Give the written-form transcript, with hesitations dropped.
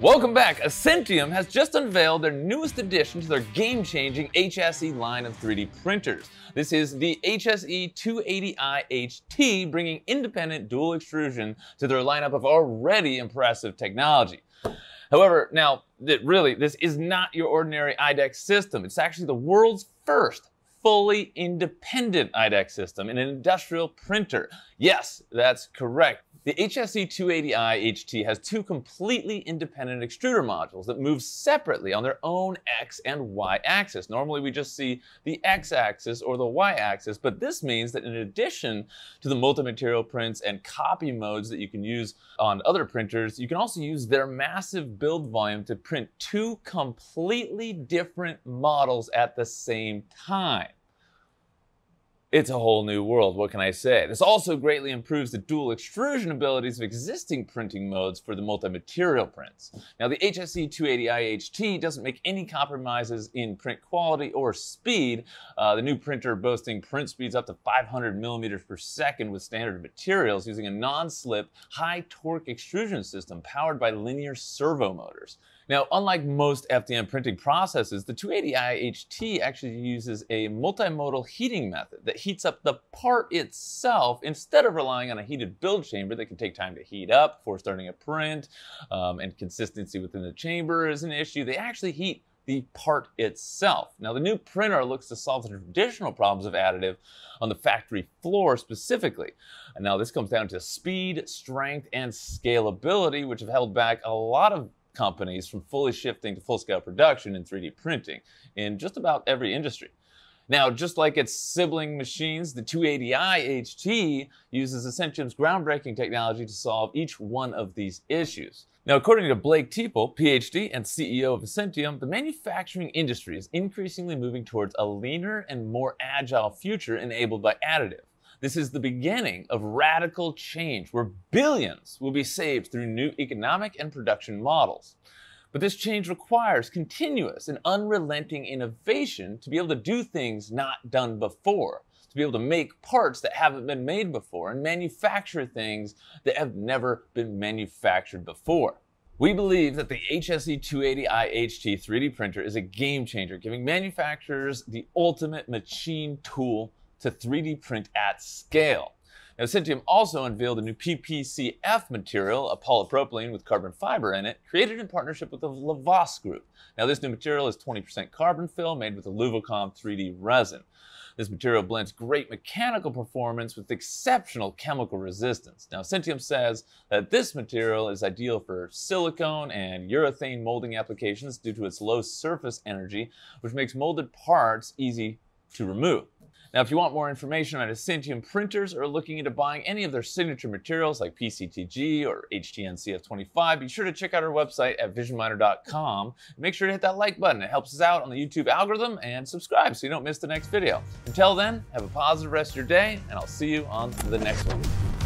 Welcome back! Essentium has just unveiled their newest addition to their game-changing HSE line of 3D printers. This is the HSE 280i HT, bringing independent dual extrusion to their lineup of already impressive technology. However, now, this is not your ordinary IDEX system. It's actually the world's first fully independent IDEX system in an industrial printer. Yes, that's correct. The HSE 280i HT has two completely independent extruder modules that move separately on their own X and Y axis. Normally we just see the X axis or the Y axis, but this means that in addition to the multi-material prints and copy modes that you can use on other printers, you can also use their massive build volume to print two completely different models at the same time. It's a whole new world, what can I say? This also greatly improves the dual extrusion abilities of existing printing modes for the multi-material prints. Now, the HSE 280i HT doesn't make any compromises in print quality or speed. The new printer boasting print speeds up to 500 millimeters per second with standard materials using a non-slip, high-torque extrusion system powered by linear servo motors. Now, unlike most FDM printing processes, the 280i HT actually uses a multimodal heating method that heats up the part itself instead of relying on a heated build chamber that can take time to heat up before starting a print, and consistency within the chamber is an issue. They actually heat the part itself. Now, the new printer looks to solve the traditional problems of additive on the factory floor specifically. And now this comes down to speed, strength, and scalability, which have held back a lot of companies from fully shifting to full-scale production in 3D printing in just about every industry. Now, just like its sibling machines, the 280i HT uses Essentium's groundbreaking technology to solve each one of these issues. Now, according to Blake Teeple, PhD and CEO of Essentium, the manufacturing industry is increasingly moving towards a leaner and more agile future enabled by additive. This is the beginning of radical change where billions will be saved through new economic and production models. But this change requires continuous and unrelenting innovation to be able to do things not done before, to be able to make parts that haven't been made before and manufacture things that have never been manufactured before. We believe that the HSE 280i HT 3D printer is a game changer, giving manufacturers the ultimate machine tool to 3D print at scale. Now, Essentium also unveiled a new PPCF material, a polypropylene with carbon fiber in it, created in partnership with the Lavas Group. Now, this new material is 20% carbon fill made with a Luvocom 3D resin. This material blends great mechanical performance with exceptional chemical resistance. Now, Essentium says that this material is ideal for silicone and urethane molding applications due to its low surface energy, which makes molded parts easy to remove. Now, if you want more information on Essentium printers or are looking into buying any of their signature materials like PCTG or HTNCF25, be sure to check out our website at visionminer.com. And make sure to hit that like button. It helps us out on the YouTube algorithm, and subscribe so you don't miss the next video. Until then, have a positive rest of your day, and I'll see you on the next one.